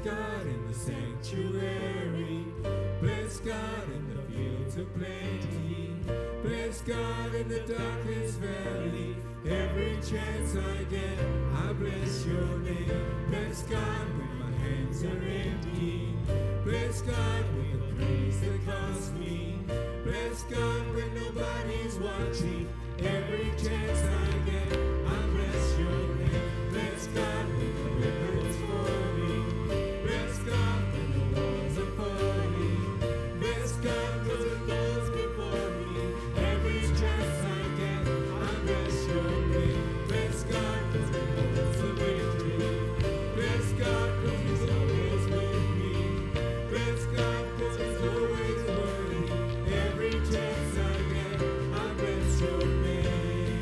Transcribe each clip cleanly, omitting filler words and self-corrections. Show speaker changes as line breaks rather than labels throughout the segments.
God in the sanctuary. Bless God in the fields of plenty. Bless God in the darkest valley. Every chance I get, I bless your name. Bless God when my hands are empty. Bless God with the praise that cost me. Bless God when nobody's watching. Every chance I get, I bless your name. Bless God when the weapons for me. Bless God when the walls are falling. Bless God cause it goes before me. Every chance I get, I bless your name. Bless God cause it holds the victory. Bless God cause he's always with me. Bless God cause he's always worthy. Every chance I get, I bless your name.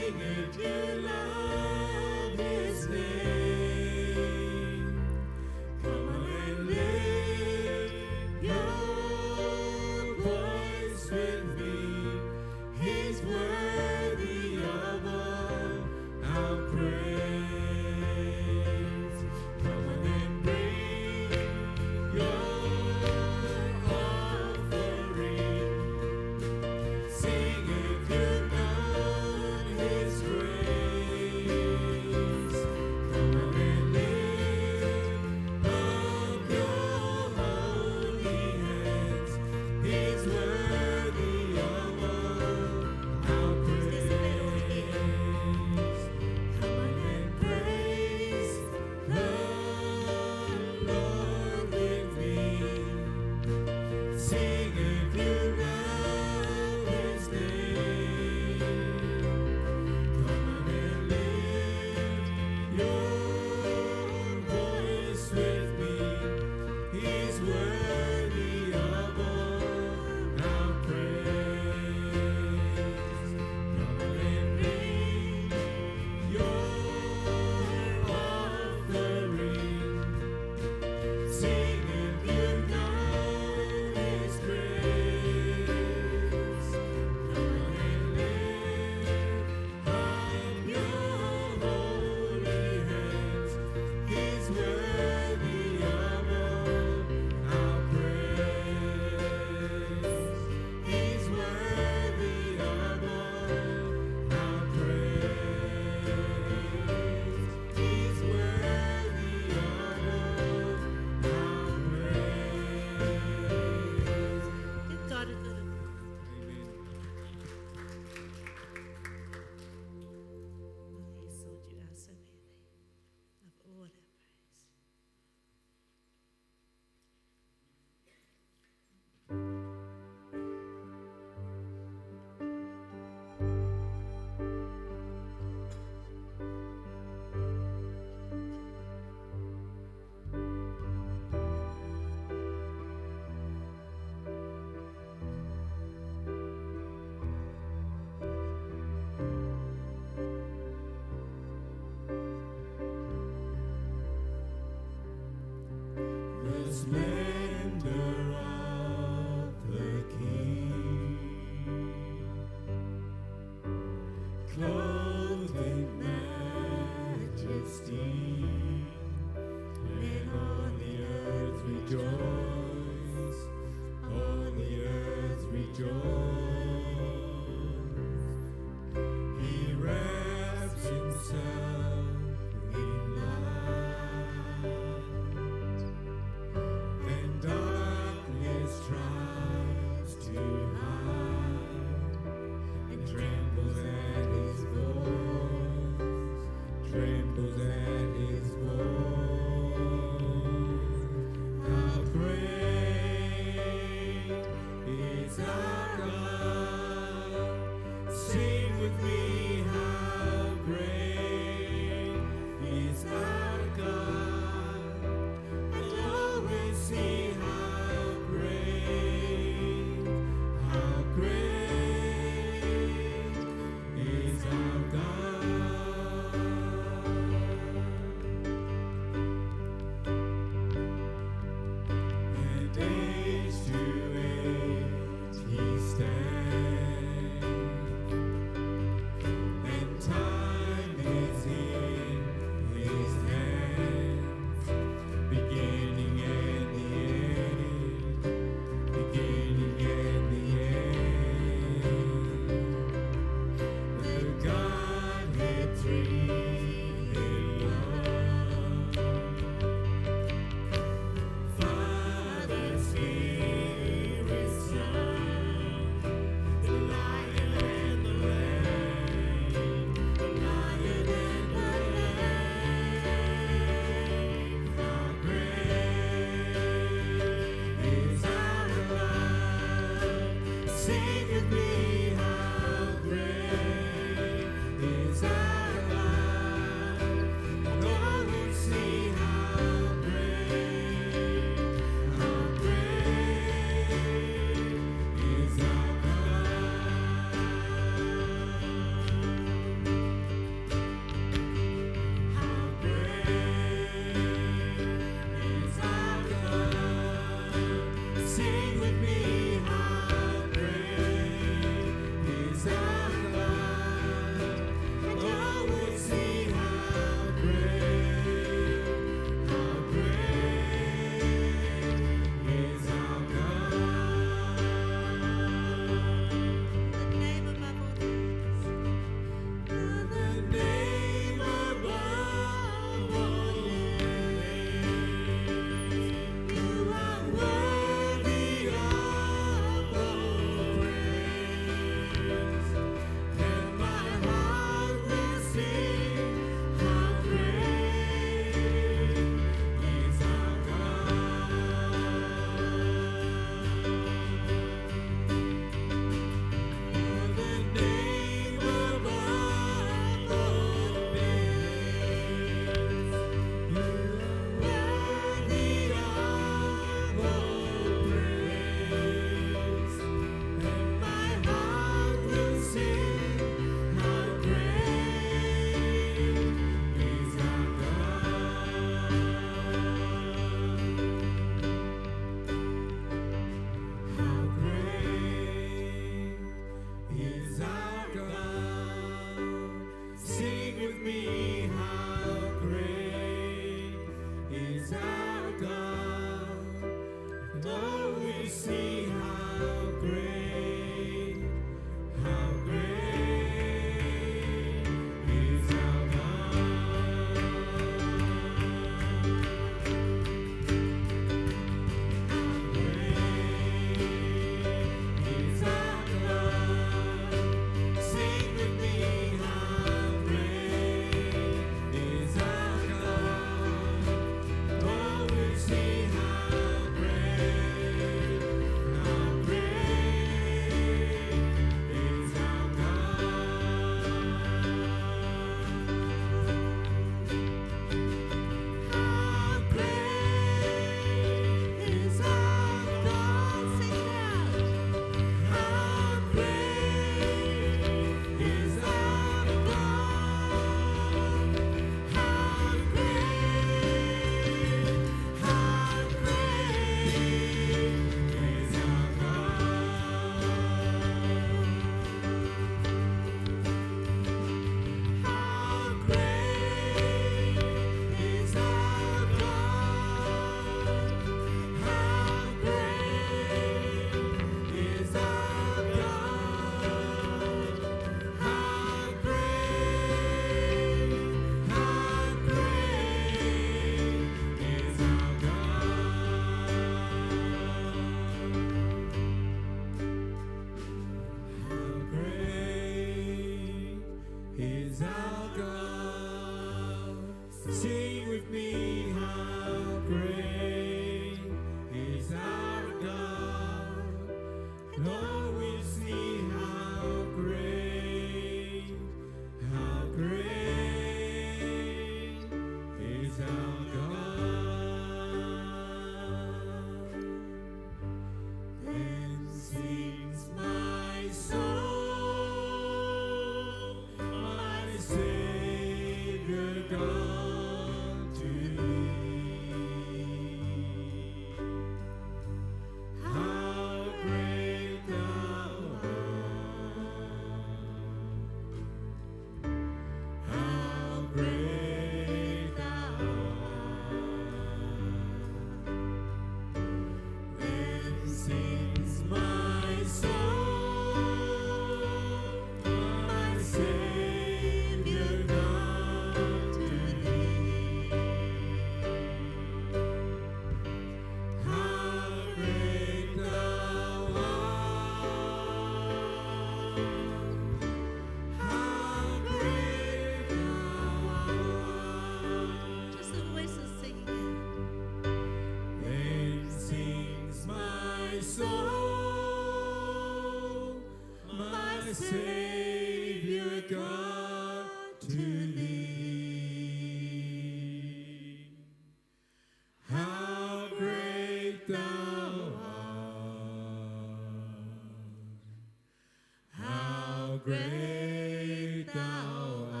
great thou art.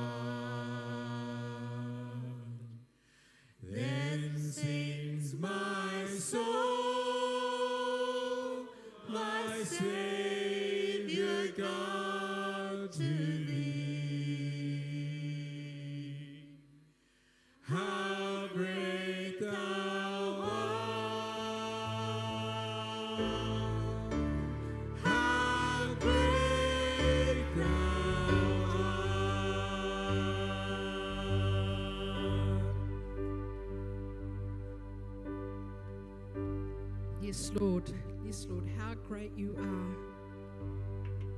Then sings my soul, my Savior God, to thee. How great thou art! How great thou art!
Yes, Lord. Yes, Lord. How great you are.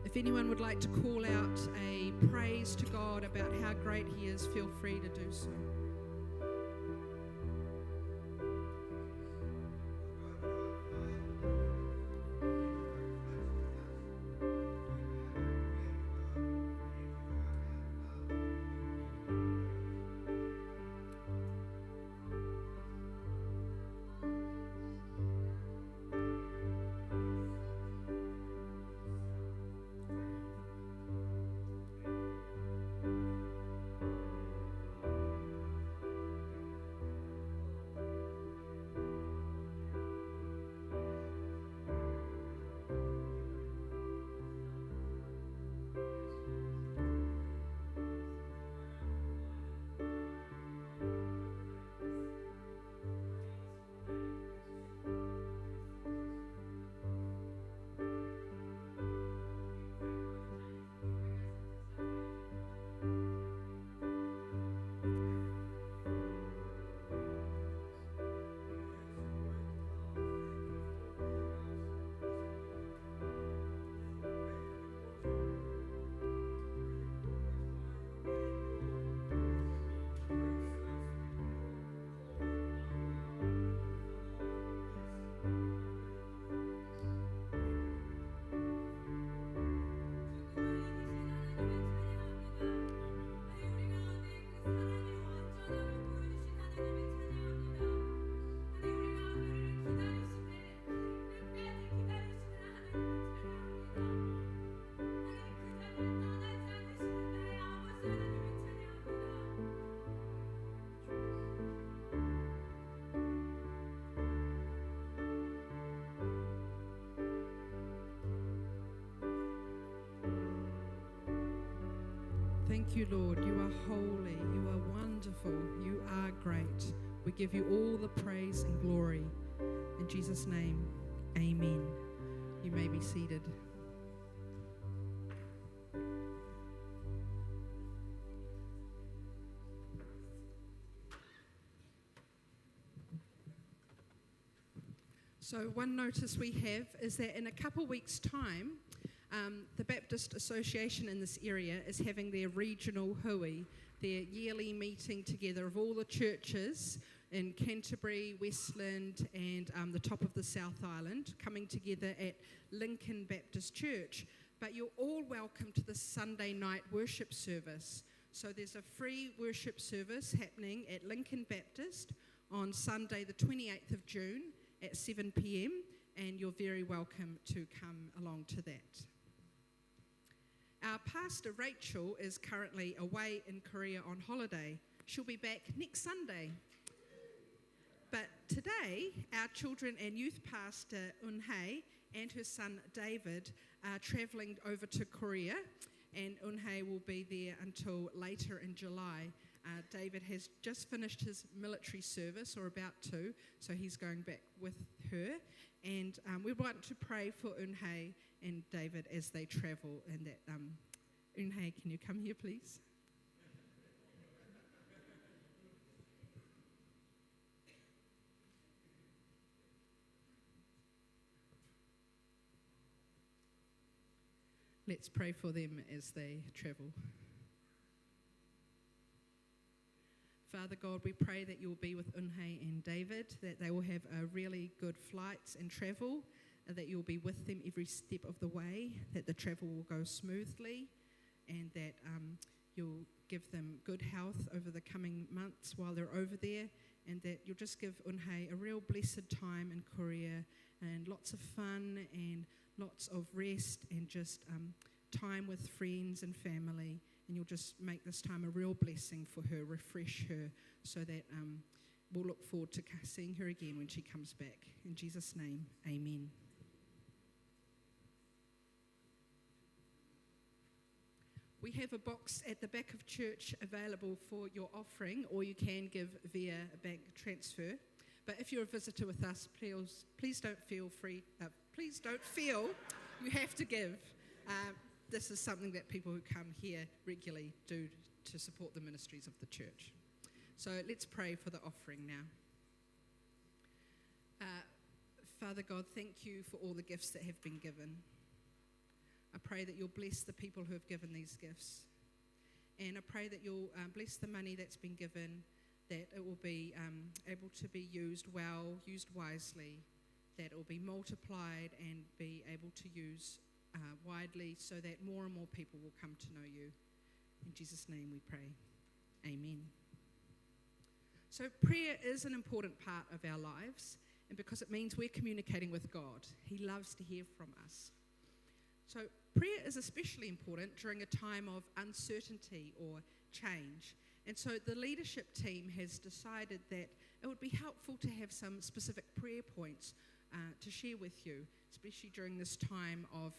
If anyone would like to call out a praise to God about how great he is, feel free to do so. Thank you, Lord. You are holy. You are wonderful. You are great. We give you all the praise and glory. In Jesus' name, amen. You may be seated. So one notice we have is that in a couple weeks' time, the Baptist Association in this area is having their regional hui, their yearly meeting together of all the churches in Canterbury, Westland and the top of the South Island, coming together at Lincoln Baptist Church. But you're all welcome to the Sunday night worship service. So there's a free worship service happening at Lincoln Baptist on Sunday the 28th of June at 7 p.m, and you're very welcome to come along to that. Our pastor Rachel is currently away in Korea on holiday. She'll be back next Sunday. But today, our children and youth pastor Eun-hae and her son David are travelling over to Korea, and Eun-hae will be there until later in July. David has just finished his military service, or about to, so he's going back with her. And we want to pray for Eun-hae and David as they travel. And that, Eun-hae, can you come here, please? Let's pray for them as they travel. Father God, we pray that you'll be with Eun-hae and David, that they will have a really good flights and travel, and that you'll be with them every step of the way, that the travel will go smoothly, and that you'll give them good health over the coming months while they're over there, and that you'll just give Eun-hae a real blessed time in Korea, and lots of fun and lots of rest, and just time with friends and family, and you'll just make this time a real blessing for her, refresh her, so that we'll look forward to seeing her again when she comes back. In Jesus' name, amen. We have a box at the back of church available for your offering, or you can give via a bank transfer. But if you're a visitor with us, please don't feel you have to give. This is something that people who come here regularly do to support the ministries of the church. So let's pray for the offering now. Father God, thank you for all the gifts that have been given. I pray that you'll bless the people who have given these gifts. And I pray that you'll bless the money that's been given, that it will be able to be used well, used wisely, that it will be multiplied and be able to use widely so that more and more people will come to know you. In Jesus' name we pray. Amen. So prayer is an important part of our lives, and because it means we're communicating with God. He loves to hear from us. So prayer is especially important during a time of uncertainty or change. And so the leadership team has decided that it would be helpful to have some specific prayer points to share with you, especially during this time of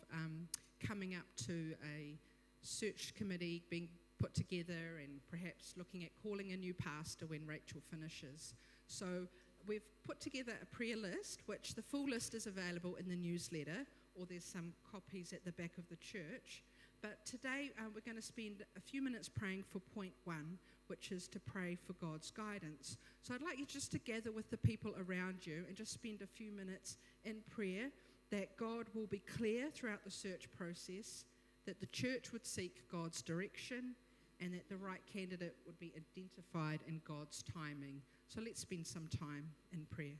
coming up to a search committee being put together and perhaps looking at calling a new pastor when Rachel finishes. So we've put together a prayer list, which the full list is available in the newsletter, or there's some copies at the back of the church. But today we're going to spend a few minutes praying for point 1, which is to pray for God's guidance. So I'd like you just to gather with the people around you and just spend a few minutes in prayer that God will be clear throughout the search process, that the church would seek God's direction, and that the right candidate would be identified in God's timing. So let's spend some time in prayer.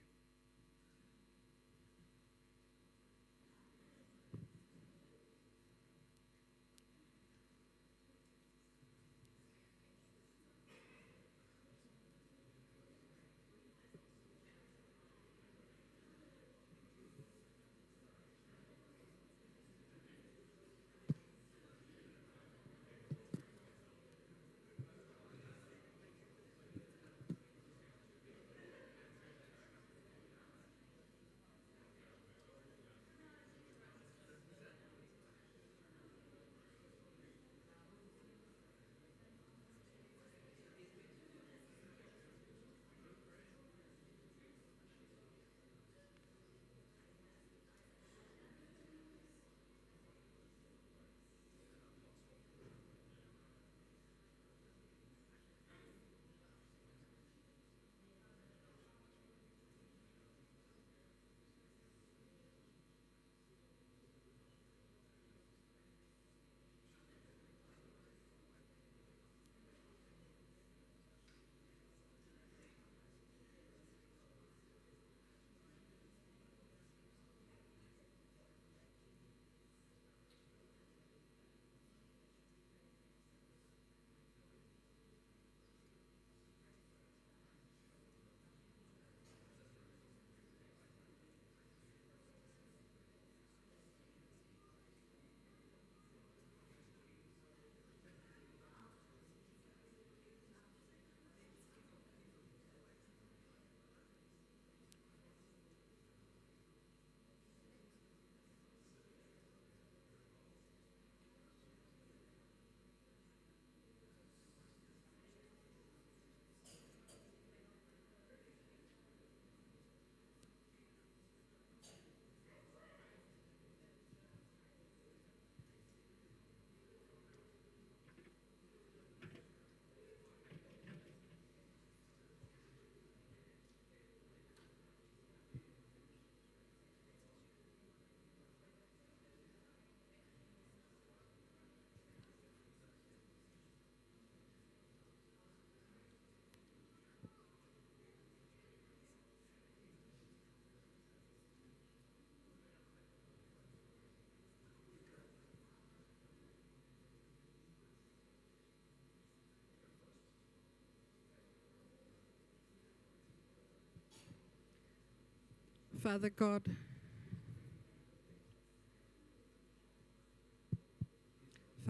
Father God,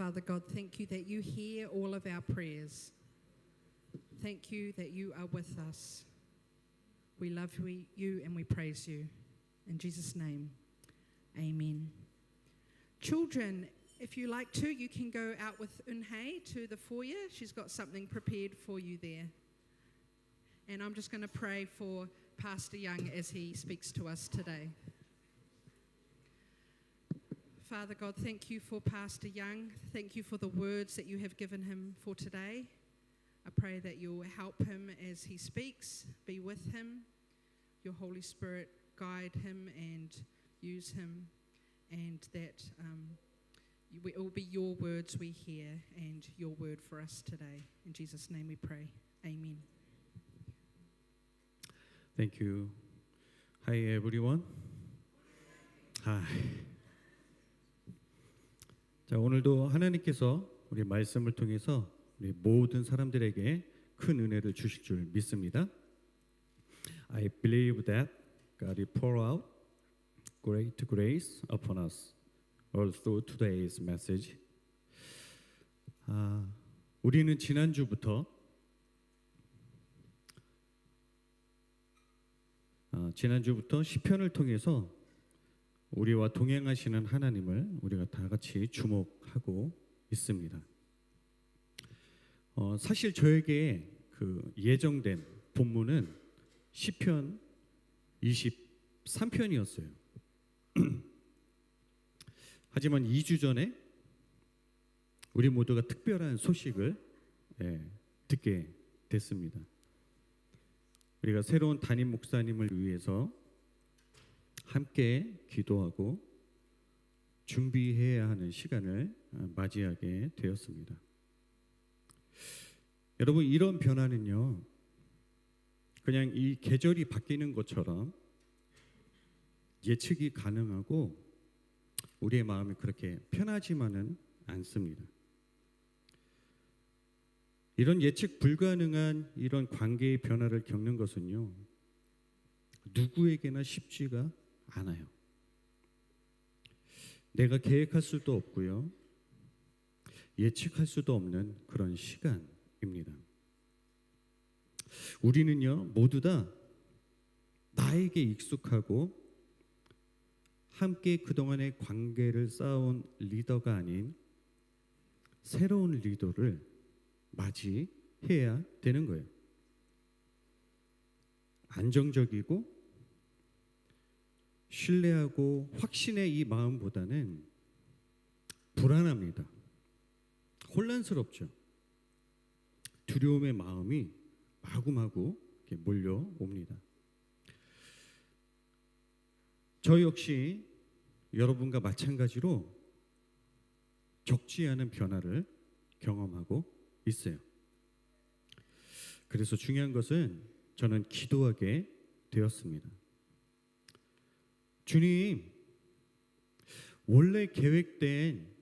Father God, thank you that you hear all of our prayers. Thank you that you are with us. We love you and we praise you. In Jesus' name, amen. Children, if you like to, you can go out with Unhei to the foyer. She's got something prepared for you there. And I'm just going to pray for Pastor Young as he speaks to us today. Father God, thank you for Pastor Young. Thank you for the words that you have given him for today. I pray that you'll help him as he speaks, be with him. Your Holy Spirit guide him and use him, and that it will be your words we hear and your word for us today. In Jesus' name we pray. Amen.
Thank you. Hi everyone. Hi. 자, 오늘도 하나님께서 우리 말씀을 통해서 우리 모든 사람들에게 큰 은혜를 주실 줄 믿습니다. I believe that God will pour out great grace upon us all through today's message. 우리는 지난주부터 시편을 통해서 우리와 동행하시는 하나님을 우리가 다 같이 주목하고 있습니다. 사실 저에게 그 예정된 본문은 시편 23편이었어요. 하지만 2주 전에 우리 모두가 특별한 소식을 듣게 됐습니다. 우리가 새로운 담임 목사님을 위해서 함께 기도하고 준비해야 하는 시간을 맞이하게 되었습니다. 여러분, 이런 변화는요, 그냥 이 계절이 바뀌는 것처럼 예측이 가능하고 우리의 마음이 그렇게 편하지만은 않습니다. 이런 예측 불가능한 이런 관계의 변화를 겪는 것은요, 누구에게나 쉽지가 않아요. 내가 계획할 수도 없고요, 예측할 수도 없는 그런 시간입니다. 우리는요, 모두 다 나에게 익숙하고 함께 그동안의 관계를 쌓아온 리더가 아닌 새로운 리더를 맞이해야 되는 거예요. 안정적이고 신뢰하고 확신의 이 마음보다는 불안합니다. 혼란스럽죠. 두려움의 마음이 마구마구 이렇게 몰려옵니다. 저 역시 여러분과 마찬가지로 적지 않은 변화를 경험하고 있어요. 그래서 중요한 것은 저는 기도하게 되었습니다. 주님, 원래 계획된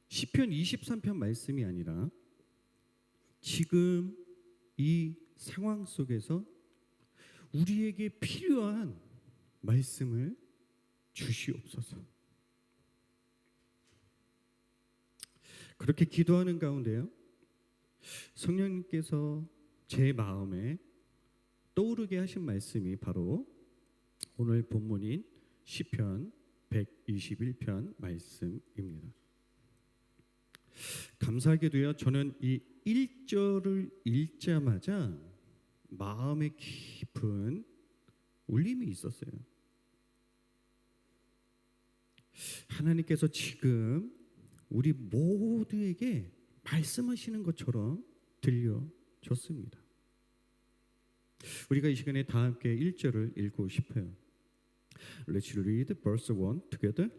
시편 23편 말씀이 아니라 지금 이 상황 속에서 우리에게 필요한 말씀을 주시옵소서. 그렇게 기도하는 가운데요, 성령님께서 제 마음에 떠오르게 하신 말씀이 바로 오늘 본문인 시편 121편 말씀입니다. 감사하게도요, 저는 이 1절을 읽자마자 마음에 깊은 울림이 있었어요. 하나님께서 지금 우리 모두에게 말씀하시는 것처럼 들려졌습니다. 우리가 이 시간에 다 함께 1절을 읽고 싶어요. Let's read verse 1 together.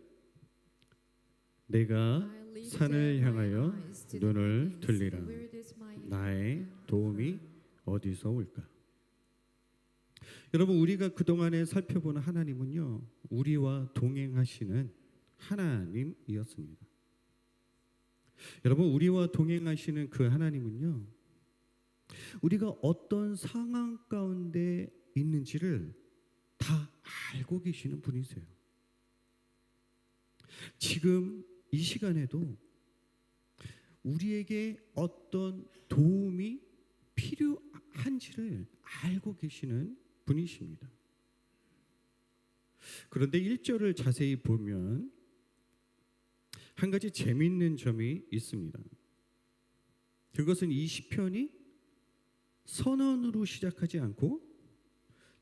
내가 산을 향하여 눈을 들리라. 나의 도움이 어디서 올까? 여러분, 우리가 그동안에 살펴보는 하나님은요, 우리와 동행하시는 하나님이었습니다. 여러분, 우리와 동행하시는 그 하나님은요, 우리가 어떤 상황 가운데 있는지를 다 알고 계시는 분이세요. 지금 이 시간에도 우리에게 어떤 도움이 필요한지를 알고 계시는 분이십니다. 그런데 1절을 자세히 보면 한 가지 재미있는 점이 있습니다. 그것은 이 시편이 선언으로 시작하지 않고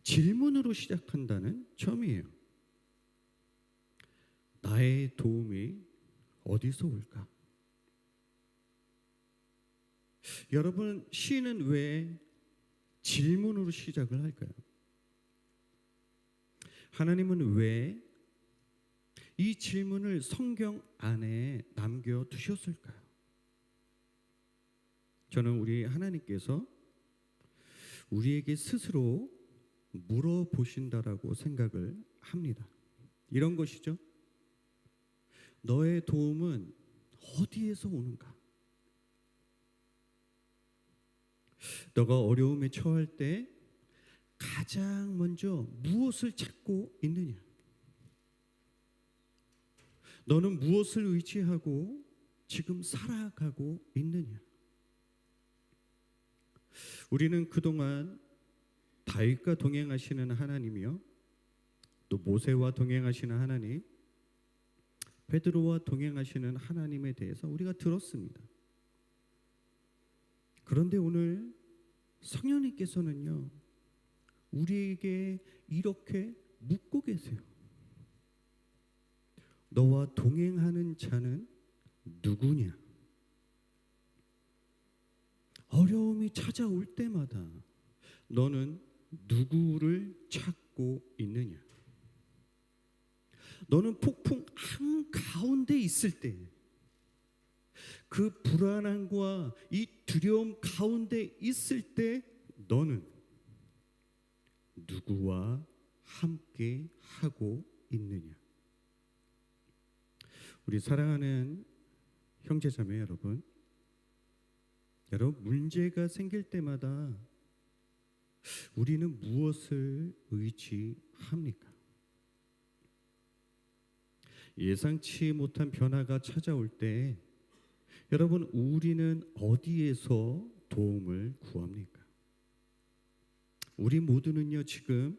질문으로 시작한다는 점이에요. 나의 도움이 어디서 올까? 여러분, 시는 왜 질문으로 시작을 할까요? 하나님은 왜 이 질문을 성경 안에 남겨두셨을까요? 저는 우리 하나님께서 우리에게 스스로 물어보신다라고 생각을 합니다. 이런 것이죠. 너의 도움은 어디에서 오는가? 너가 어려움에 처할 때 가장 먼저 무엇을 찾고 있느냐? 너는 무엇을 의지하고 지금 살아가고 있느냐? 우리는 그동안 다윗과 동행하시는 하나님이요, 또 모세와 동행하시는 하나님, 베드로와 동행하시는 하나님에 대해서 우리가 들었습니다. 그런데 오늘 성령님께서는요, 우리에게 이렇게 묻고 계세요. 너와 동행하는 자는 누구냐? 어려움이 찾아올 때마다 너는 누구를 찾고 있느냐? 너는 폭풍 한가운데 있을 때, 그 불안함과 이 두려움 가운데 있을 때 너는 누구와 함께 하고 있느냐? 우리 사랑하는 형제자매 여러분, 문제가 생길 때마다 우리는 무엇을 의지합니까? 예상치 못한 변화가 찾아올 때 여러분, 우리는 어디에서 도움을 구합니까? 우리 모두는요, 지금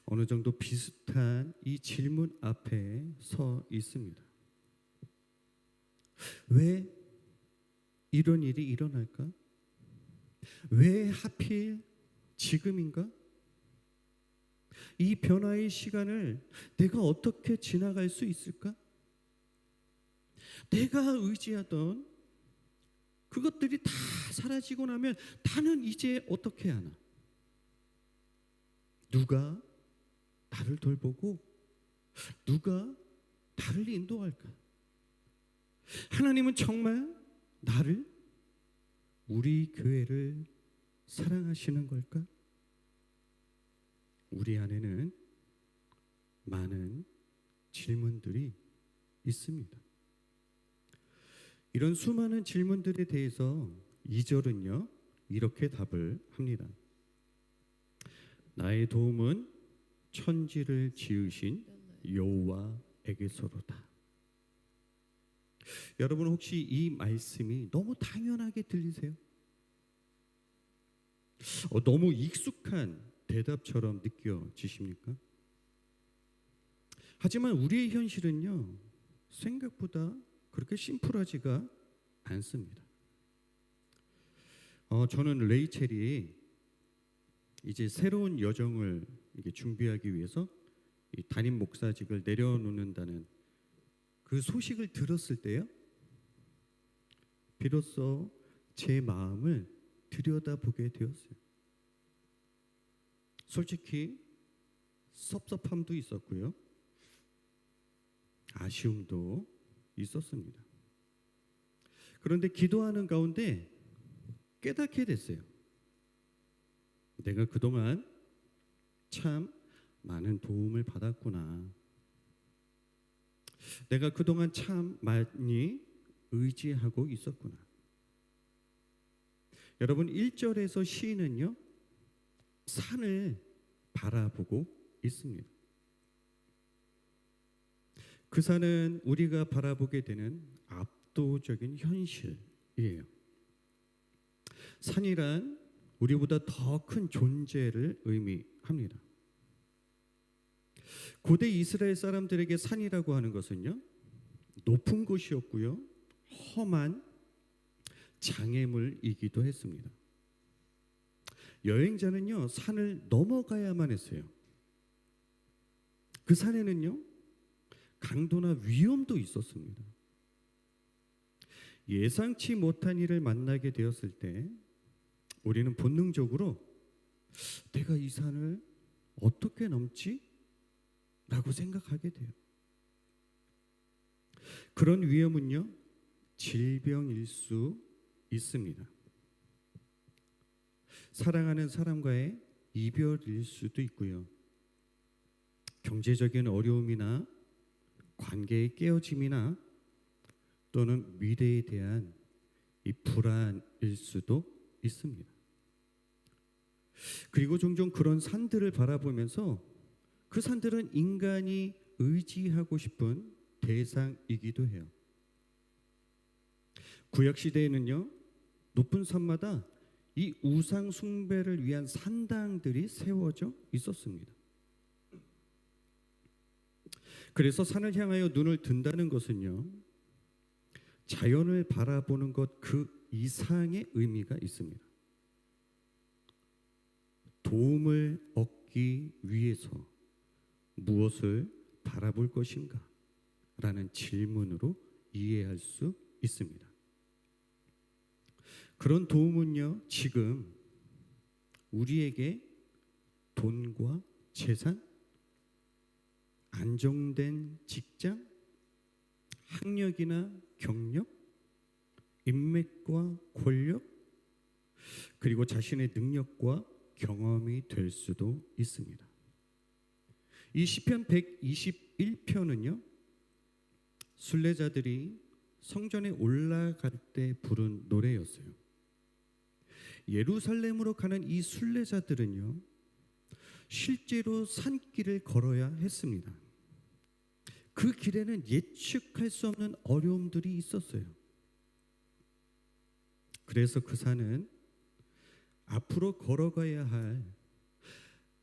어느 정도 비슷한 이 질문 앞에 서 있습니다. 왜 이런 일이 일어날까? 왜 하필 지금인가? 이 변화의 시간을 내가 어떻게 지나갈 수 있을까? 내가 의지하던 그것들이 다 사라지고 나면 나는 이제 어떻게 하나? 누가 나를 돌보고 누가 나를 인도할까? 하나님은 정말 나를, 우리 교회를 사랑하시는 걸까? 우리 안에는 많은 질문들이 있습니다. 이런 수많은 질문들에 대해서 2절은요, 이렇게 답을 합니다. 나의 도움은 천지를 지으신 여호와에게서로다. 여러분, 혹시 이 말씀이 너무 당연하게 들리세요? 너무 익숙한 대답처럼 느껴지십니까? 하지만 우리의 현실은요, 생각보다 그렇게 심플하지가 않습니다. 저는 레이첼이 이제 새로운 여정을 준비하기 위해서 이 담임 목사직을 내려놓는다는 그 소식을 들었을 때요, 비로소 제 마음을 들여다보게 되었어요. 솔직히 섭섭함도 있었고요, 아쉬움도 있었습니다. 그런데 기도하는 가운데 깨닫게 됐어요. 내가 그동안 참 많은 도움을 받았구나. 내가 그동안 참 많이 의지하고 있었구나. 여러분, 1절에서 시인은요, 산을 바라보고 있습니다. 그 산은 우리가 바라보게 되는 압도적인 현실이에요. 산이란 우리보다 더 큰 존재를 의미합니다. 고대 이스라엘 사람들에게 산이라고 하는 것은요, 높은 곳이었고요, 험한 장애물이기도 했습니다. 여행자는요, 산을 넘어가야만 했어요. 그 산에는요, 강도나 위험도 있었습니다. 예상치 못한 일을 만나게 되었을 때 우리는 본능적으로 내가 이 산을 어떻게 넘지? 라고 생각하게 돼요. 그런 위험은요, 질병일 수 있습니다. 사랑하는 사람과의 이별일 수도 있고요. 경제적인 어려움이나 관계의 깨어짐이나 또는 미래에 대한 이 불안일 수도 있습니다. 그리고 종종 그런 산들을 바라보면서 그 산들은 인간이 의지하고 싶은 대상이기도 해요. 구약 시대에는요, 높은 산마다 이 우상 숭배를 위한 산당들이 세워져 있었습니다. 그래서 산을 향하여 눈을 든다는 것은요, 자연을 바라보는 것 그 이상의 의미가 있습니다. 도움을 얻기 위해서 무엇을 바라볼 것인가? 라는 질문으로 이해할 수 있습니다. 그런 도움은요, 지금 우리에게 돈과 재산, 안정된 직장, 학력이나 경력, 인맥과 권력, 그리고 자신의 능력과 경험이 될 수도 있습니다. 이 시편 121편은요, 순례자들이 성전에 올라갈 때 부른 노래였어요. 예루살렘으로 가는 이 순례자들은요, 실제로 산길을 걸어야 했습니다. 그 길에는 예측할 수 없는 어려움들이 있었어요. 그래서 그 산은 앞으로 걸어가야 할,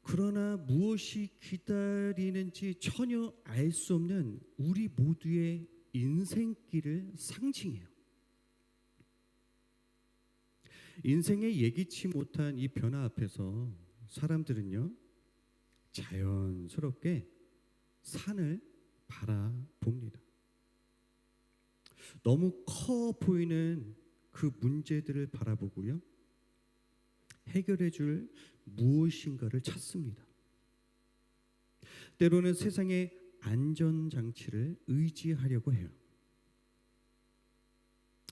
그러나 무엇이 기다리는지 전혀 알 수 없는 우리 모두의 인생길을 상징해요. 인생의 예기치 못한 이 변화 앞에서 사람들은요, 자연스럽게 산을 바라봅니다. 너무 커 보이는 그 문제들을 바라보고요, 해결해 줄 무엇인가를 찾습니다. 때로는 세상의 안전장치를 의지하려고 해요.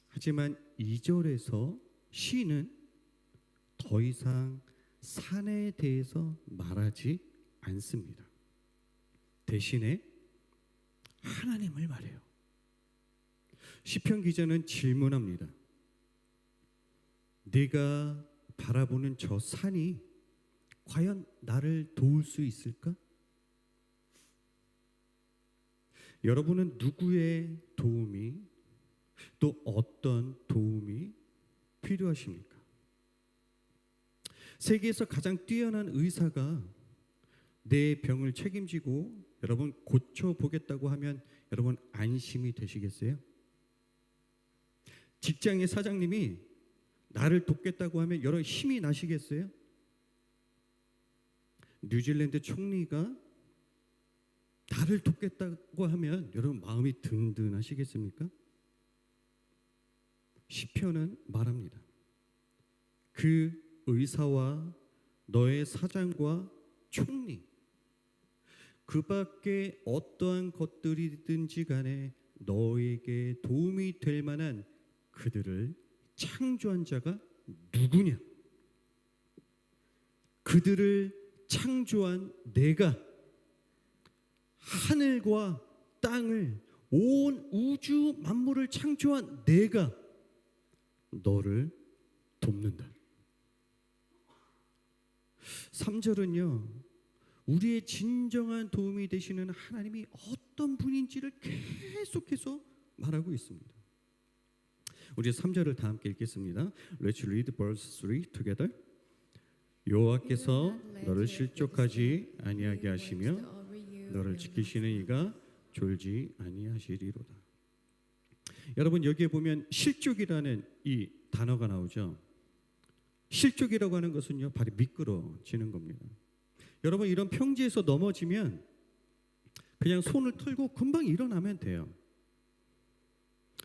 하지만 2절에서 시인은 더 이상 산에 대해서 말하지 않습니다. 대신에 하나님을 말해요. 시편 기자는 질문합니다. 내가 바라보는 저 산이 과연 나를 도울 수 있을까? 여러분은 누구의 도움이, 또 어떤 도움이 필요하십니까? 세계에서 가장 뛰어난 의사가 내 병을 책임지고 여러분 고쳐보겠다고 하면 여러분 안심이 되시겠어요? 직장의 사장님이 나를 돕겠다고 하면 여러분 힘이 나시겠어요? 뉴질랜드 총리가 나를 돕겠다고 하면 여러분 마음이 든든하시겠습니까? 시편은 말합니다. 그 의사와 너의 사장과 총리, 그 밖에 어떠한 것들이든지 간에 너에게 도움이 될 만한 그들을 창조한 자가 누구냐? 그들을 창조한 내가, 하늘과 땅을, 온 우주 만물을 창조한 내가 너를 돕는다. 3절은요, 우리의 진정한 도움이 되시는 하나님이 어떤 분인지를 계속해서 말하고 있습니다. 우리 3절을 다 함께 읽겠습니다. Let's read verse 3 together. 여호와께서 너를 실족하지 아니하게 하시며 너를 지키시는 이가 졸지 아니하시리로다. 여러분 여기에 보면 실족이라는 이 단어가 나오죠. 실족이라고 하는 것은요 발이 미끄러지는 겁니다. 여러분 이런 평지에서 넘어지면 그냥 손을 털고 금방 일어나면 돼요.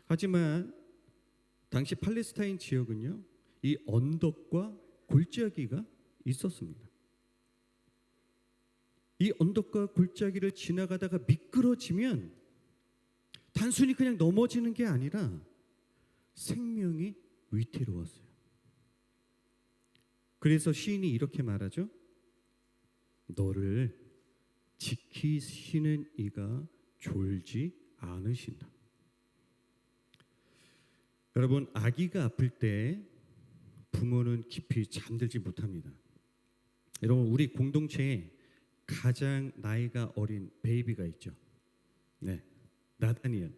하지만 당시 팔레스타인 지역은요 이 언덕과 골짜기가 있었습니다. 이 언덕과 골짜기를 지나가다가 미끄러지면 단순히 그냥 넘어지는 게 아니라 생명이 위태로웠어요. 그래서 시인이 이렇게 말하죠. 너를 지키시는 이가 졸지 않으신다. 여러분 아기가 아플 때 부모는 깊이 잠들지 못합니다. 여러분 우리 공동체에 가장 나이가 어린 베이비가 있죠. 네, 나다니엘.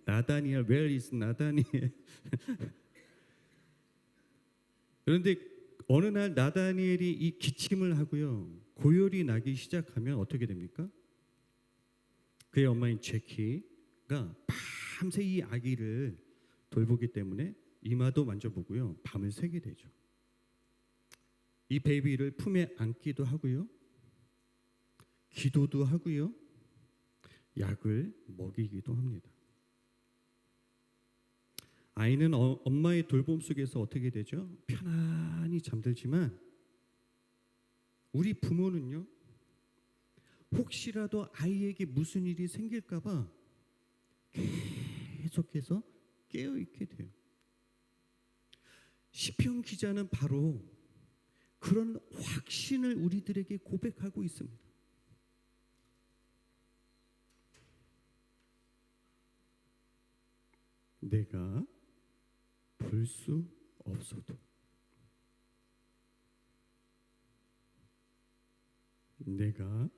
Where is 나다니엘? 그런데 어느 날 나다니엘이 이 기침을 하고요 고열이 나기 시작하면 어떻게 됩니까? 그의 엄마인 제키가 밤새 이 아기를 돌보기 때문에 이마도 만져보고요 밤을 새게 되죠. 이 베이비를 품에 안기도 하고요 기도도 하고요 약을 먹이기도 합니다. 아이는 엄마의 돌봄 속에서 어떻게 되죠? 편안히 잠들지만 우리 부모는요 혹시라도 아이에게 무슨 일이 생길까 봐 계속해서 깨어있게 돼요. 시편 기자는 바로 그런 확신을 우리들에게 고백하고 있습니다. 내가 볼 수 없어도 내가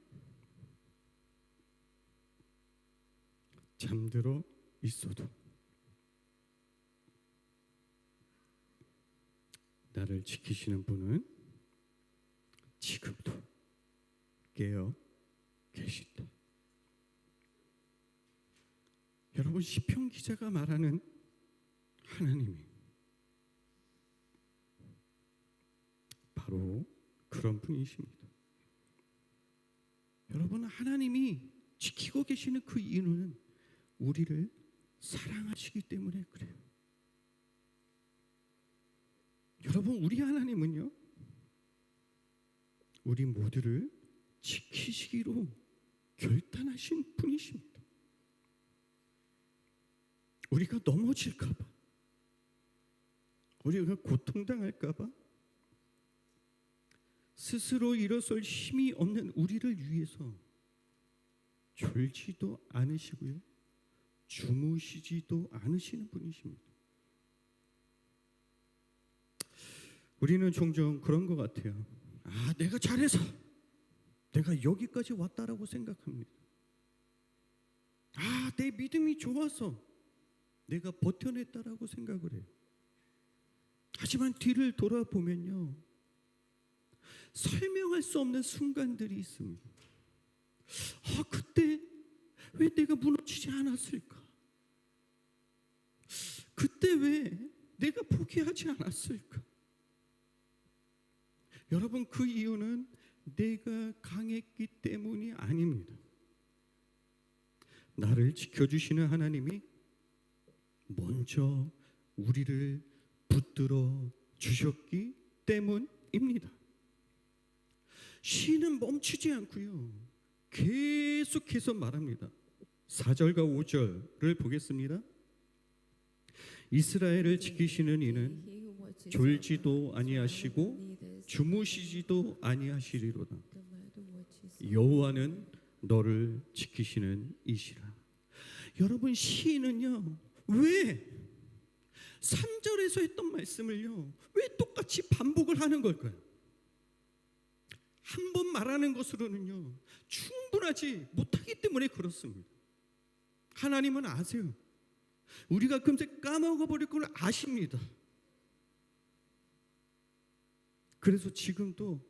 잠들어 있어도 나를 지키시는 분은 지금도 깨어 계신다. 여러분 시편 기자가 말하는 하나님이 바로 그런 분이십니다. 여러분 하나님이 지키고 계시는 그 이유는 우리를 사랑하시기 때문에 그래요. 여러분 우리 하나님은요 우리 모두를 지키시기로 결단하신 분이십니다. 우리가 넘어질까 봐 우리가 고통당할까 봐 스스로 일어설 힘이 없는 우리를 위해서 졸지도 않으시고요 주무시지도 않으시는 분이십니다. 우리는 종종 그런 것 같아요. 아, 내가 잘해서 내가 여기까지 왔다라고 생각합니다. 아, 내 믿음이 좋아서 내가 버텨냈다라고 생각을 해요. 하지만 뒤를 돌아보면요 설명할 수 없는 순간들이 있습니다. 아, 그때 왜 내가 무너지지 않았을까? 그때 왜 내가 포기하지 않았을까? 여러분 그 이유는 내가 강했기 때문이 아닙니다. 나를 지켜주시는 하나님이 먼저 우리를 붙들어 주셨기 때문입니다. 시는 멈추지 않고요 계속해서 말합니다. 4절과 5절을 보겠습니다. 이스라엘을 지키시는 이는 졸지도 아니하시고 주무시지도 아니하시리로다. 여호와는 너를 지키시는 이시라. 여러분 시인은요 왜 3절에서 했던 말씀을요 왜 똑같이 반복을 하는 걸까요? 한 번 말하는 것으로는요 충분하지 못하기 때문에 그렇습니다. 하나님은 아세요. 우리가 금세 까먹어 버릴 걸 아십니다. 그래서 지금도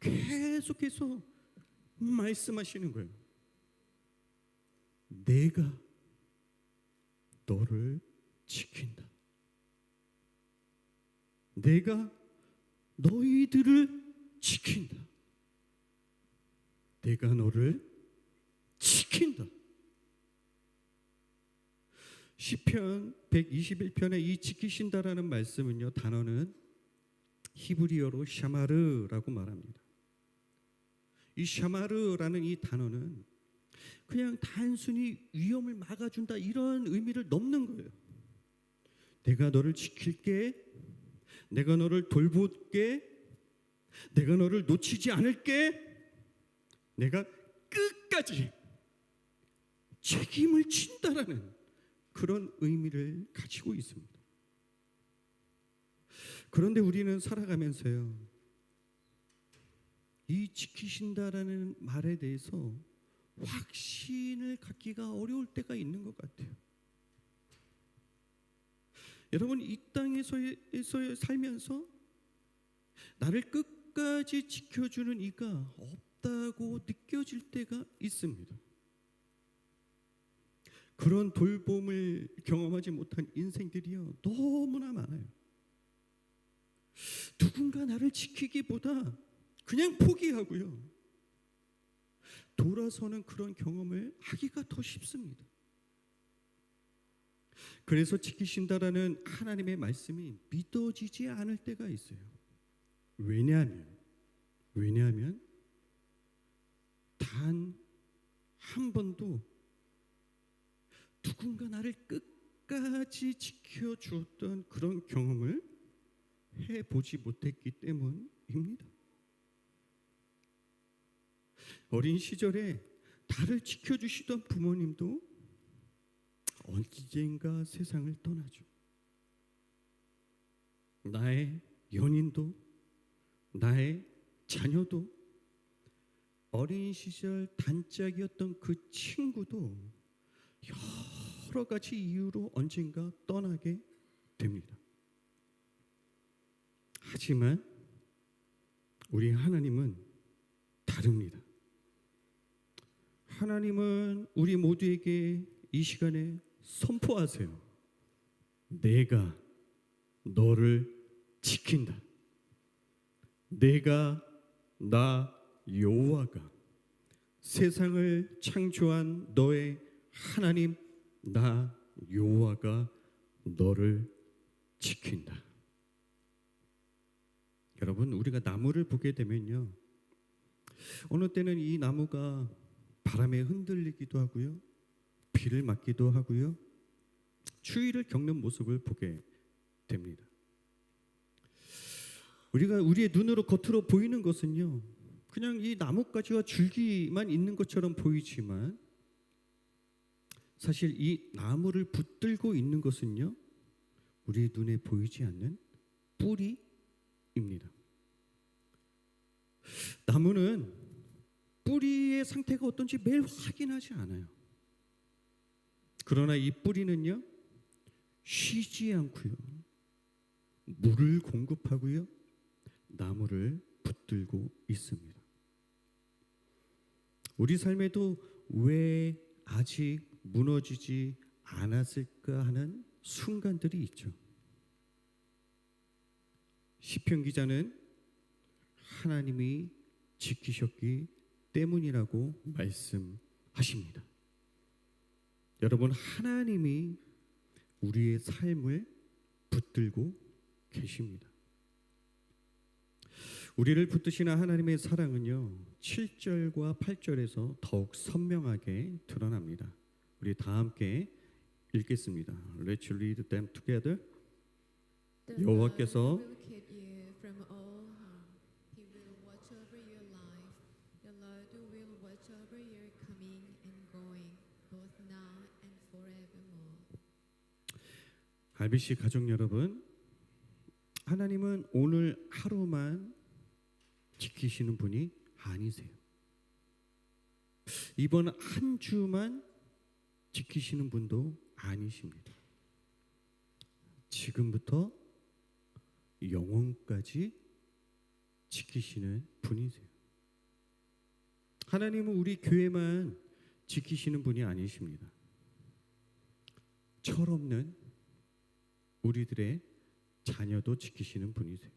계속해서 말씀하시는 거예요. 내가 너를 지킨다. 내가 너희들을 지킨다. 내가 너를 지킨다. 시편 121편에 이 지키신다라는 말씀은요, 단어는 히브리어로 샤마르라고 말합니다. 이 샤마르라는 이 단어는 그냥 단순히 위험을 막아준다 이런 의미를 넘는 거예요. 내가 너를 지킬게, 내가 너를 돌볼게, 내가 너를 놓치지 않을게, 내가 끝까지 책임을 진다라는 그런 의미를 가지고 있습니다. 그런데 우리는 살아가면서요, 이 지키신다라는 말에 대해서 확신을 갖기가 어려울 때가 있는 것 같아요. 여러분, 이 땅에서 살면서 나를 끝까지 지켜주는 이가 없다고 느껴질 때가 있습니다. 그런 돌봄을 경험하지 못한 인생들이요, 너무나 많아요. 누군가 나를 지키기보다 그냥 포기하고요, 돌아서는 그런 경험을 하기가 더 쉽습니다. 그래서 지키신다라는 하나님의 말씀이 믿어지지 않을 때가 있어요. 왜냐하면 단 한 번도 누군가 나를 끝까지 지켜주었던 그런 경험을 해보지 못했기 때문입니다. 어린 시절에 나를 지켜주시던 부모님도 언젠가 세상을 떠나죠. 나의 연인도, 나의 자녀도, 어린 시절 단짝이었던 그 친구도 여러 가지 이유로 언젠가 떠나게 됩니다. 하지만 우리 하나님은 다릅니다. 하나님은 우리 모두에게 이 시간에 선포하세요. 내가 너를 지킨다. 내가 나 여호와가 세상을 창조한 너의 하나님 나 여호와가 너를 지킨다. 여러분, 우리가 나무를 보게 되면요, 어느 때는 이 나무가 바람에 흔들리기도 하고요, 비를 맞기도 하고요, 추위를 겪는 모습을 보게 됩니다. 우리가 우리의 눈으로 겉으로 보이는 것은요, 그냥 이 나뭇가지와 줄기만 있는 것처럼 보이지만 사실 이 나무를 붙들고 있는 것은요, 우리 눈에 보이지 않는 뿌리입니다. 나무는 뿌리의 상태가 어떤지 매일 확인하지 않아요. 그러나 이 뿌리는요, 쉬지 않고요, 물을 공급하고요, 나무를 붙들고 있습니다. 우리 삶에도 왜 아직 무너지지 않았을까 하는 순간들이 있죠. 시편 기자는 하나님이 지키셨기 때문이라고 말씀하십니다. 여러분, 하나님이 우리의 삶을 붙들고 계십니다. 우리를 붙드시는 하나님의 사랑은요, 7절과 8절에서 더욱 선명하게 드러납니다. 우리 다 함께 읽겠습니다. Let's read them together. 여호와께서 RBC 가족 여러분, 하나님은 오늘 하루만 지키시는 분이 아니세요. 이번 한 주만 지키시는 분도 아니십니다. 지금부터 영원까지 지키시는 분이세요. 하나님은 우리 교회만 지키시는 분이 아니십니다. 철없는 우리들의 자녀도 지키시는 분이세요.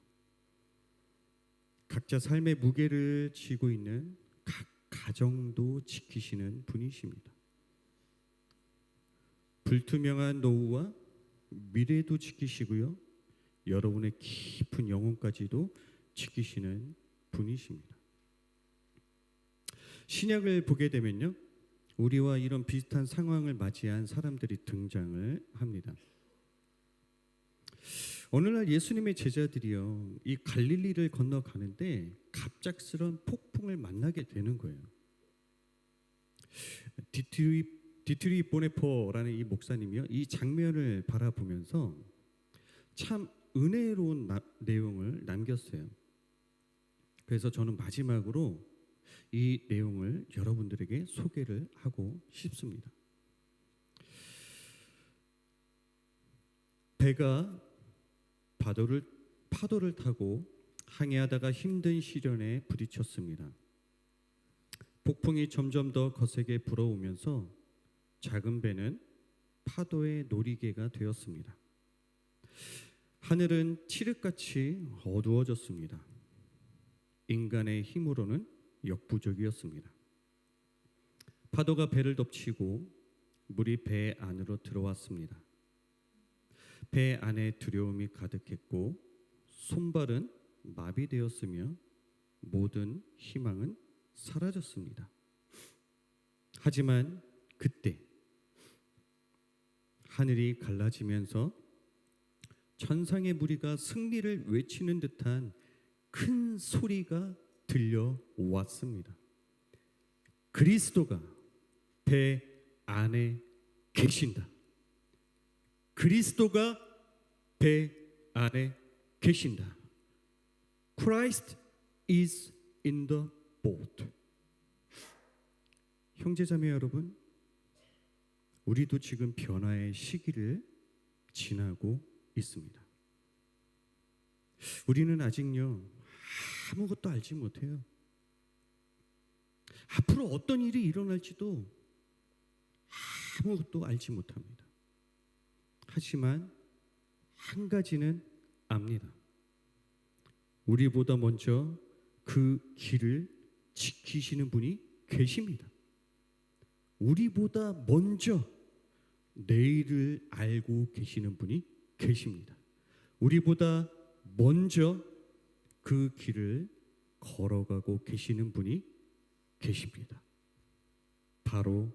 각자 삶의 무게를 지고 있는 각 가정도 지키시는 분이십니다. 불투명한 노후와 미래도 지키시고요, 여러분의 깊은 영혼까지도 지키시는 분이십니다. 신약을 보게 되면요, 우리와 이런 비슷한 상황을 맞이한 사람들이 등장을 합니다. 오늘날 예수님의 제자들이요, 이 갈릴리를 건너가는데 갑작스런 폭풍을 만나게 되는 거예요. 디트리 보네포라는 이 목사님이요, 이 장면을 바라보면서 참 은혜로운 내용을 남겼어요. 그래서 저는 마지막으로 이 내용을 여러분들에게 소개를 하고 싶습니다. 배가 파도를 타고 항해하다가 힘든 시련에 부딪혔습니다. 폭풍이 점점 더 거세게 불어오면서 작은 배는 파도의 놀이개가 되었습니다. 하늘은 칠흑같이 어두워졌습니다. 인간의 힘으로는 역부족이었습니다. 파도가 배를 덮치고 물이 배 안으로 들어왔습니다. 배 안에 두려움이 가득했고 손발은 마비되었으며 모든 희망은 사라졌습니다. 하지만 그때 하늘이 갈라지면서 천상의 무리가 승리를 외치는 듯한 큰 소리가 들려왔습니다. 그리스도가 배 안에 계신다. 그리스도가 배 안에 계신다. Christ is in the boat. 형제자매 여러분, 우리도 지금 변화의 시기를 지나고 있습니다. 우리는 아직요, 아무것도 알지 못해요. 앞으로 어떤 일이 일어날지도 아무것도 알지 못합니다. 하지만 한 가지는 압니다. 우리보다 먼저 그 길을 지키시는 분이 계십니다. 우리보다 먼저 내일을 알고 계시는 분이 계십니다. 우리보다 먼저 그 길을 걸어가고 계시는 분이 계십니다. 바로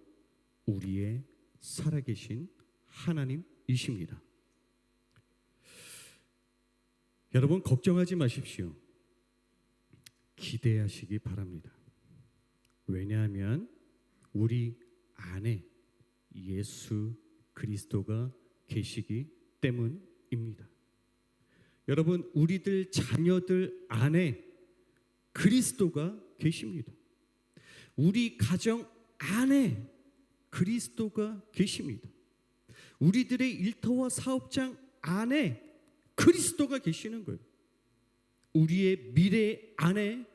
우리의 살아계신 하나님이십니다. 여러분, 걱정하지 마십시오. 기대하시기 바랍니다. 왜냐하면 우리 안에 예수 그리스도가 계시기 때문입니다. 여러분, 우리들 자녀들 안에 그리스도가 계십니다. 우리 가정 안에 그리스도가 계십니다. 우리들의 일터와 사업장 안에 그리스도가 계시는 거예요. 우리의 미래 안에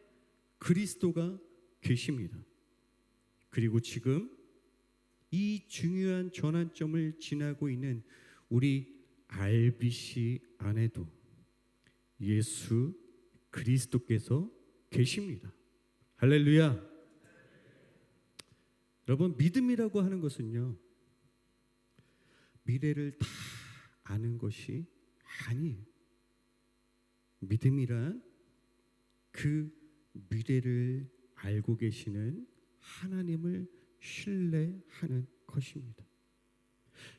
그리스도가 계십니다. 그리고 지금 이 중요한 전환점을 지나고 있는 우리 RBC 안에도 예수 그리스도께서 계십니다. 할렐루야. 여러분, 믿음이라고 하는 것은요, 미래를 다 아는 것이 아니에요. 믿음이란 그 미래를 알고 계시는 하나님을 신뢰하는 것입니다.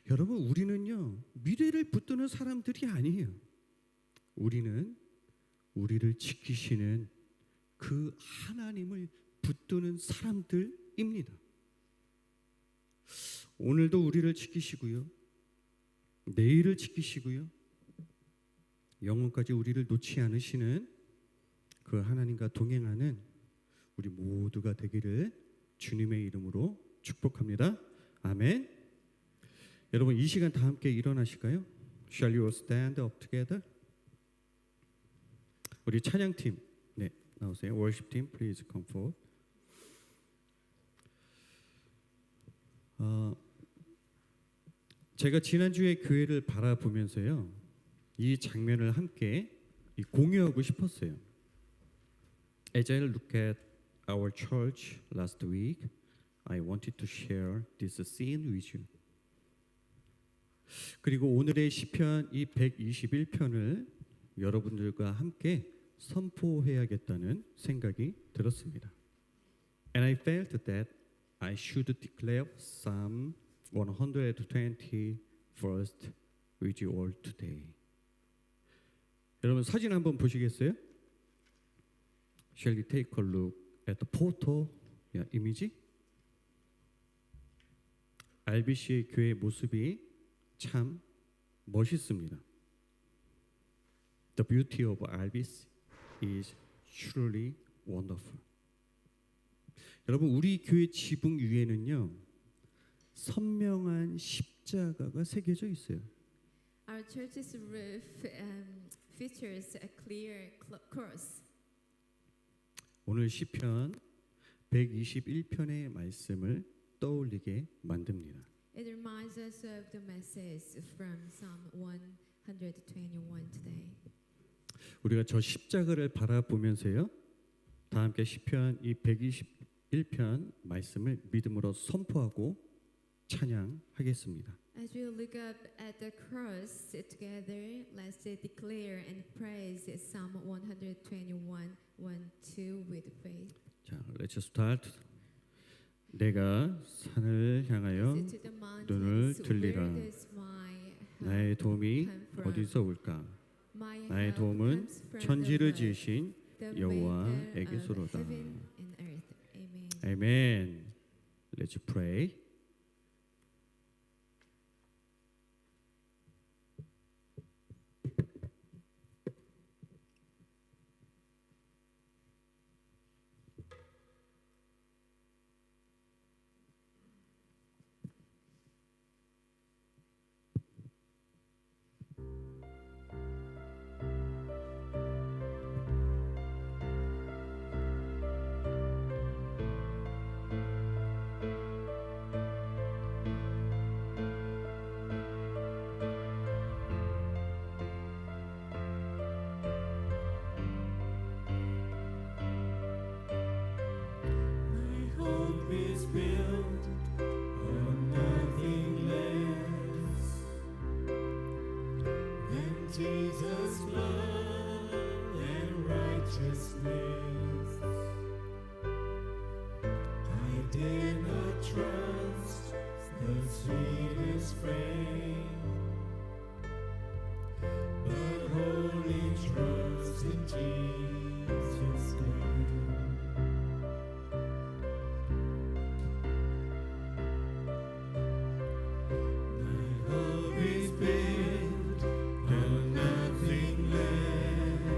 여러분, 우리는요, 미래를 붙드는 사람들이 아니에요. 우리는 우리를 지키시는 그 하나님을 붙드는 사람들입니다. 오늘도 우리를 지키시고요, 내일을 지키시고요, 영원까지 우리를 놓지 않으시는 그 하나님과 동행하는 우리 모두가 되기를 주님의 이름으로 축복합니다. 아멘. 여러분 이 시간 다 함께 일어나실까요? Shall you stand up together? 우리 찬양팀 네 나오세요. Worship team, please come forward. 제가 지난주에 교회를 바라보면서요 이 장면을 함께 공유하고 싶었어요. As I look at our church last week, I wanted to share this scene with you. 그리고 오늘의 시편 이 121편을 여러분들과 함께 선포해야겠다는 생각이 들었습니다. And I felt that I should declare Psalm 120 first with you all today. 여러분 사진 한번 보시겠어요? Shall we take a look at the photo image? RBC의 교회 모습이 참 멋있습니다. The beauty of RBC is truly wonderful. 여러분 우리 교회 지붕 위에는요 선명한 십자가가 새겨져 있어요.
Our church's roof features a clear cross.
오늘 시편 121편의 말씀을 떠올리게 만듭니다.
It reminds us of the message from Psalm 121 today.
우리가 저 십자가를 바라보면서요 다 함께 시편 이 121편 말씀을 믿음으로 선포하고 찬양하겠습니다.
As we look up at the cross together, let's declare and praise Psalm 121, 1-2 with faith.
자, let's start. 내가 산을 향하여
To the
눈을
mountains,
들리라.
where does my
나의
help
도움이
come from?
어디서 올까?
My
나의
help
도움은
comes from
천지를
the Lord,
지으신
the
여호와에게서로다.
maker of heaven and earth. Amen.
아멘. Let's pray.
My hope is built on nothing less than Jesus' blood and righteousness. I dare not trust the sweetest frame, but wholly trust in Jesus' name. Hope is built on nothing less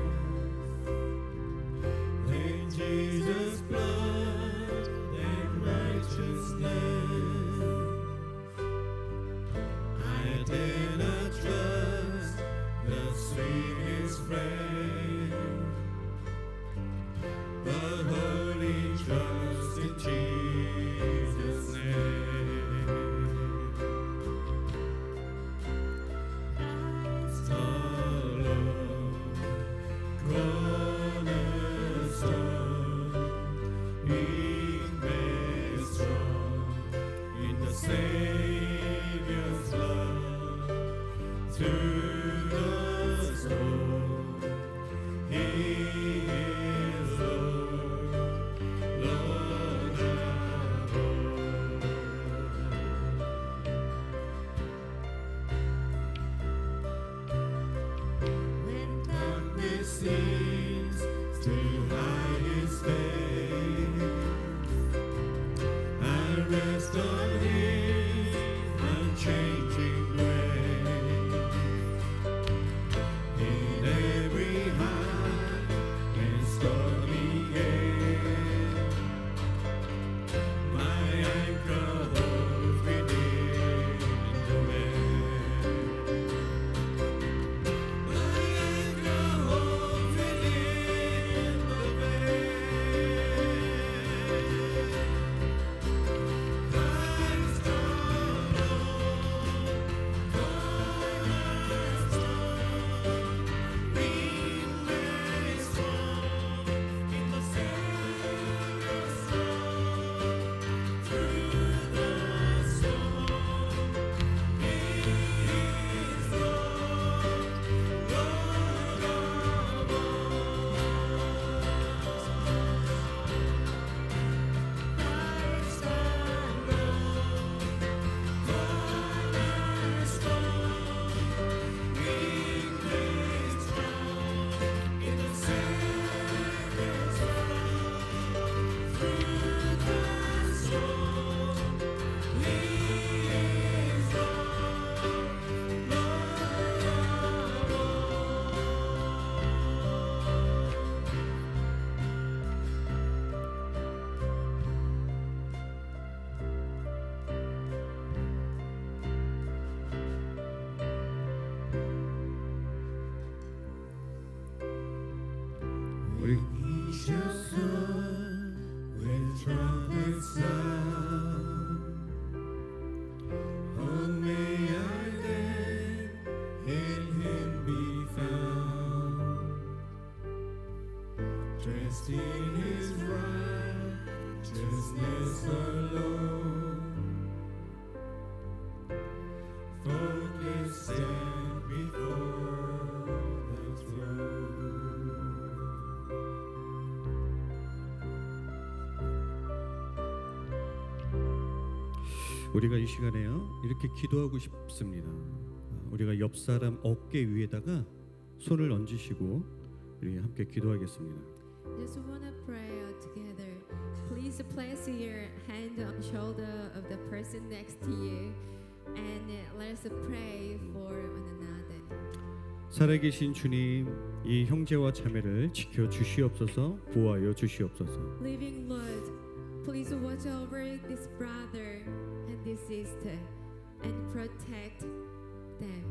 than Jesus' blood and righteousness. I dare not trust the sweetest frame, but wholly trust in Jesus' name. Savior's love through the storm. He is Lord, Lord of all. When darkness seems to hide His face, I rest on His unchanging grace. In every high and stormy gale, my anchor holds within the
우리
He shall come with trumpet sound. Oh, may I then in Him be found, dressed in His righteousness alone, faultless stand before the throne.
우리가 이 시간에요 이렇게 기도하고 싶습니다. 우리가 옆 사람 어깨 위에다가 손을 얹으시고 우리 함께 기도하겠습니다.
Just wanna pray together. Please place your hand on the shoulder of the person next to you, and let's pray for one another.
살아계신 주님, 이 형제와 자매를 지켜 주시옵소서, 보호하여 주시옵소서.
Living Lord, please watch over this brother and this sister, and protect them.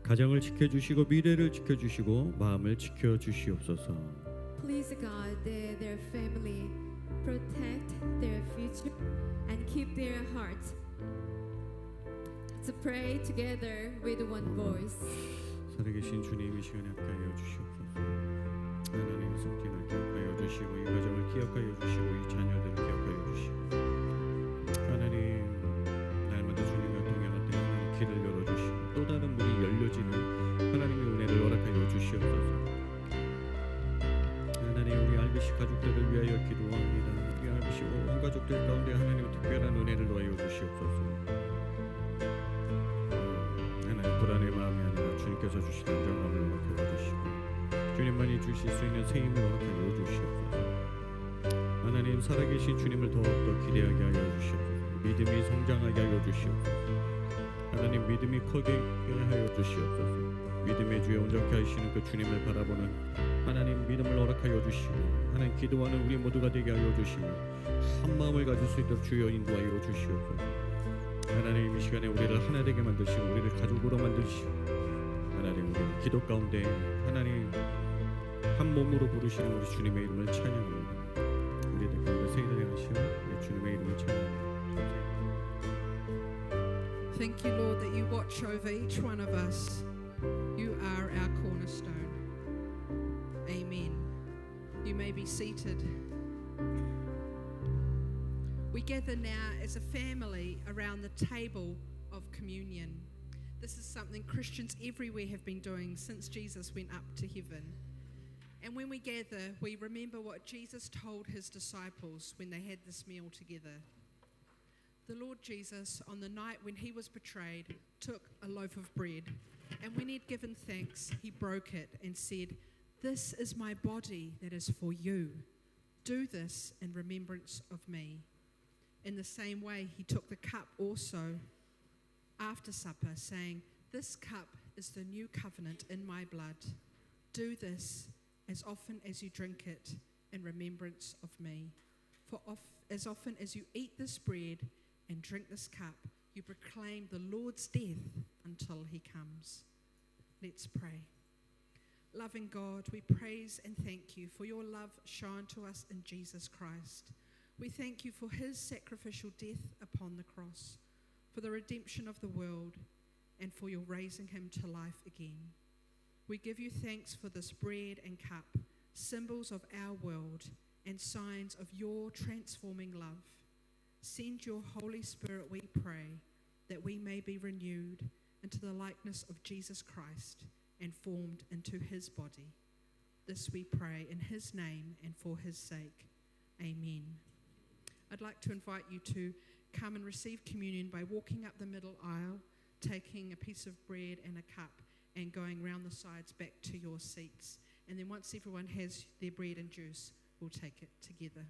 가정을 지켜 주시고 미래를 지켜 주시고 마음을 지켜 주시옵소서.
Please God, their family, protect their future and keep their hearts. To pray together with one voice.
살아계신 주님, 이 시간에 함께하여 주시옵소서. 하나님의 성진을 기억하여 주시고 이 가정을 기억하여 주시고 이 자녀들을 기억하여 주시고 하나님 날마다 주님과 동행할 때 하나님 길을 열어주시고 또 다른 문이 열려지는 하나님의 은혜를 허락하여 주시옵소서. 하나님 우리 RBC 가족들을 위하여 기도합니다. 우리 RBC 온 가족들 가운데 하나님 특별한 은혜를 더하여 주시옵소서. 하나님 불안의 마음이 아니라 주님께서 주신 안정감을 허락하여 주시고 주님만이 주실 수 있는 새 힘을 허락하여 주시옵소서. 하나님 살아계신 주님을 더욱더 기대하게 하여 주시옵소서. 믿음이 성장하게 하여 주시옵소서. 하나님 믿음이 크게 하여 주시옵소서. 믿음의 주에 온전케 하시는 그 주님을 바라보는 하나님 믿음을 허락하여 주시고 하나님 기도하는 우리 모두가 되게 하여 주시고 한 마음을 가질 수 있도록 주여 인도하여 주시옵소서. 하나님 이 시간에 우리를 하나 되게 만드시고 우리를 가족으로 만드시고 하나님 우리를 기도 가운데 하나님 한 몸으로 부르시는 우리 주님의 이름을 찬양합니다. 우리들 가운데 세일하시오 우리 주님의 이름을 찬양합니다.
Thank you, Lord, that you watch over each one of us. You are our cornerstone. Amen. You may be seated. We gather now as a family around the table of communion. This is something Christians everywhere have been doing since Jesus went up to heaven. And when we gather, we remember what Jesus told his disciples when they had this meal together. The Lord Jesus, on the night when he was betrayed, took a loaf of bread, and when he'd given thanks, he broke it and said, "This is my body that is for you. Do this in remembrance of me." In the same way, he took the cup also after supper, saying, "This cup is the new covenant in my blood. Do this as often as you drink it in remembrance of me. For as often as you eat this bread and drink this cup, you proclaim the Lord's death until he comes." Let's pray. Loving God, we praise and thank you for your love shown to us in Jesus Christ. We thank you for his sacrificial death upon the cross, for the redemption of the world, and for your raising him to life again. We give you thanks for this bread and cup, symbols of our world and signs of your transforming love. Send your Holy Spirit, we pray, that we may be renewed into the likeness of Jesus Christ and formed into his body. This we pray in his name and for his sake. Amen. I'd like to invite you to come and receive communion by walking up the middle aisle, taking a piece of bread and a cup, and going round the sides back to your seats. And then once everyone has their bread and juice, we'll take it together.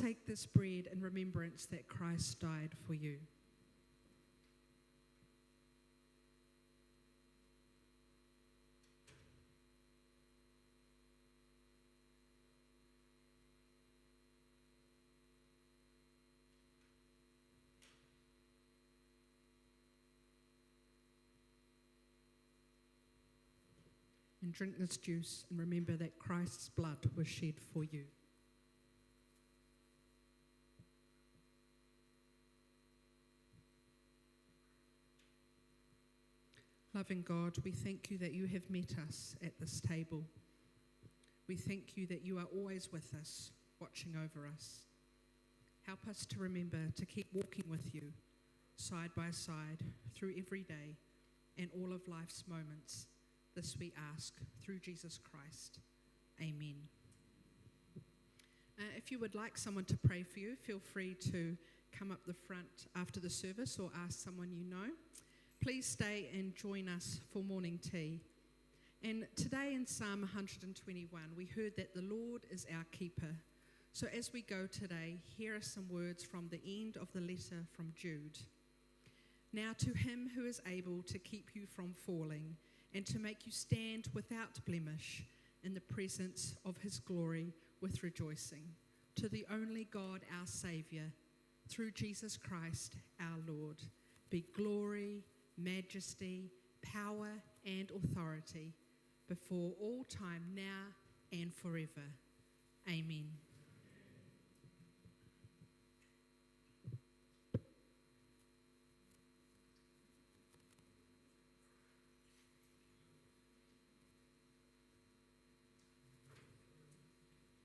take this bread in remembrance that Christ died for you. And drink this juice and remember that Christ's blood was shed for you. Loving God, we thank you that you have met us at this table. We thank you that you are always with us, watching over us. Help us to remember to keep walking with you, side by side, through every day and all of life's moments. This we ask through Jesus Christ. Amen. If you would like someone to pray for you, feel free to come up the front after the service or ask someone you know. Please stay and join us for morning tea. And today in Psalm 121, we heard that the Lord is our keeper. So as we go today, here are some words from the end of the letter from Jude. Now to him who is able to keep you from falling and to make you stand without blemish in the presence of his glory with rejoicing, to the only God our Saviour, through Jesus Christ our Lord, be glory, majesty, power and authority before all time, now and forever. Amen.